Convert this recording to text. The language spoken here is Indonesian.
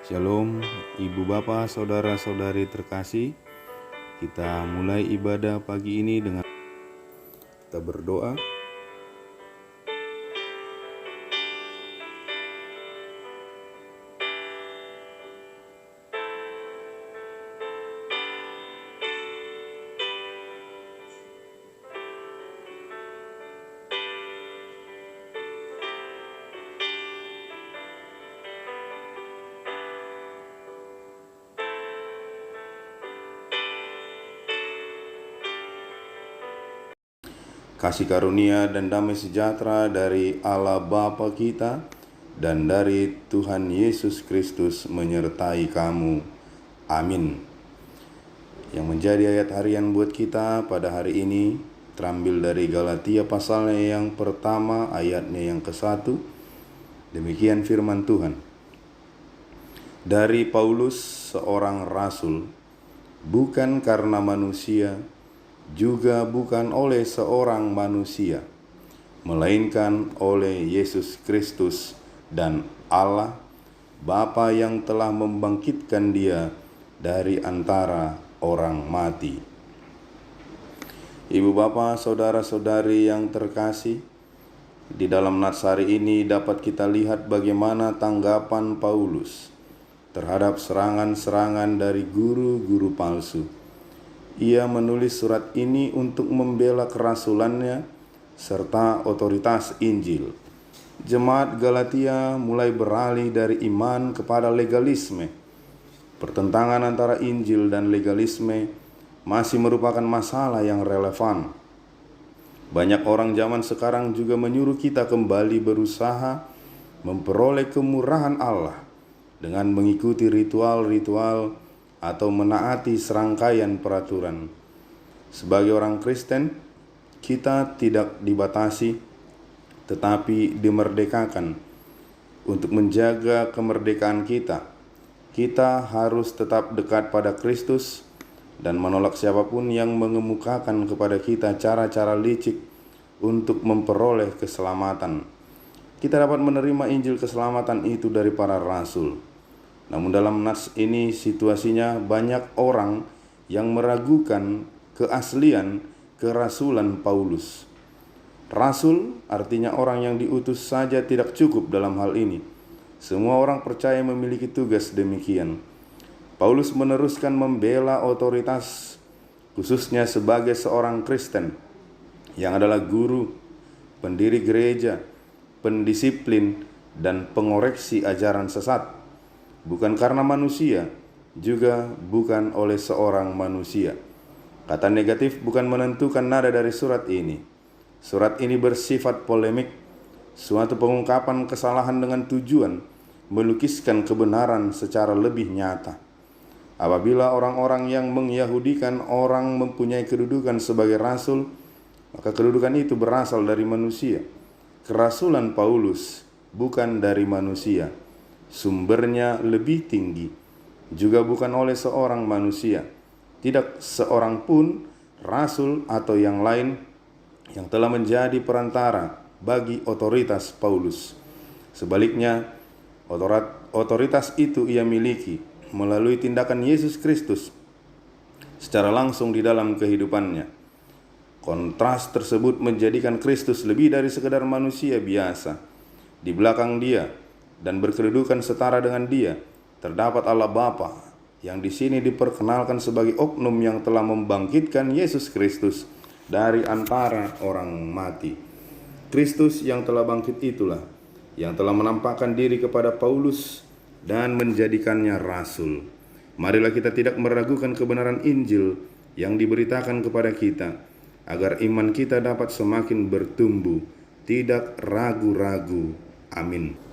Shalom, Ibu Bapak, Saudara-saudari terkasih. Kita mulai ibadah pagi ini dengan kita berdoa. Kasih karunia dan damai sejahtera dari Allah Bapa kita dan dari Tuhan Yesus Kristus menyertai kamu. Amin. Yang menjadi ayat harian buat kita pada hari ini terambil dari Galatia pasalnya yang pertama, ayatnya yang ke-1. Demikian firman Tuhan. Dari Paulus, seorang rasul, bukan karena manusia, juga bukan oleh seorang manusia, melainkan oleh Yesus Kristus dan Allah Bapa yang telah membangkitkan Dia dari antara orang mati. Ibu bapak, saudara-saudari yang terkasih, di dalam nats hari ini dapat kita lihat bagaimana tanggapan Paulus terhadap serangan-serangan dari guru-guru palsu. Ia menulis surat ini untuk membela kerasulannya serta otoritas Injil. Jemaat Galatia mulai beralih dari iman kepada legalisme. Pertentangan antara Injil dan legalisme masih merupakan masalah yang relevan. Banyak orang zaman sekarang juga menyuruh kita kembali berusaha memperoleh kemurahan Allah dengan mengikuti ritual-ritual atau menaati serangkaian peraturan. Sebagai orang Kristen, kita tidak dibatasi, tetapi dimerdekakan. Untuk menjaga kemerdekaan kita, kita harus tetap dekat pada Kristus dan menolak siapapun yang mengemukakan kepada kita cara-cara licik untuk memperoleh keselamatan. Kita dapat menerima Injil keselamatan itu dari para rasul. Namun dalam nats ini situasinya banyak orang yang meragukan keaslian kerasulan Paulus. Rasul artinya orang yang diutus saja tidak cukup dalam hal ini. Semua orang percaya memiliki tugas demikian. Paulus meneruskan membela otoritas, khususnya sebagai seorang Kristen yang adalah guru, pendiri gereja, pendisiplin, dan pengoreksi ajaran sesat. Bukan karena manusia, juga bukan oleh seorang manusia. Kata negatif bukan menentukan nada dari surat ini. Surat ini bersifat polemik, suatu pengungkapan kesalahan dengan tujuan melukiskan kebenaran secara lebih nyata. Apabila orang-orang yang mengyahudikan orang mempunyai kedudukan sebagai rasul, maka kedudukan itu berasal dari manusia. Kerasulan Paulus bukan dari manusia. Sumbernya lebih tinggi, juga bukan oleh seorang manusia. Tidak seorang pun rasul atau yang lain yang telah menjadi perantara bagi otoritas Paulus. Sebaliknya, otoritas itu ia miliki melalui tindakan Yesus Kristus secara langsung di dalam kehidupannya. Kontras tersebut menjadikan Kristus lebih dari sekedar manusia biasa. Di belakang Dia dan berkedudukan setara dengan Dia terdapat Allah Bapa yang di sini diperkenalkan sebagai oknum yang telah membangkitkan Yesus Kristus dari antara orang mati. Kristus yang telah bangkit itulah yang telah menampakkan diri kepada Paulus dan menjadikannya rasul. Marilah kita tidak meragukan kebenaran Injil yang diberitakan kepada kita, agar iman kita dapat semakin bertumbuh, tidak ragu-ragu. Amin.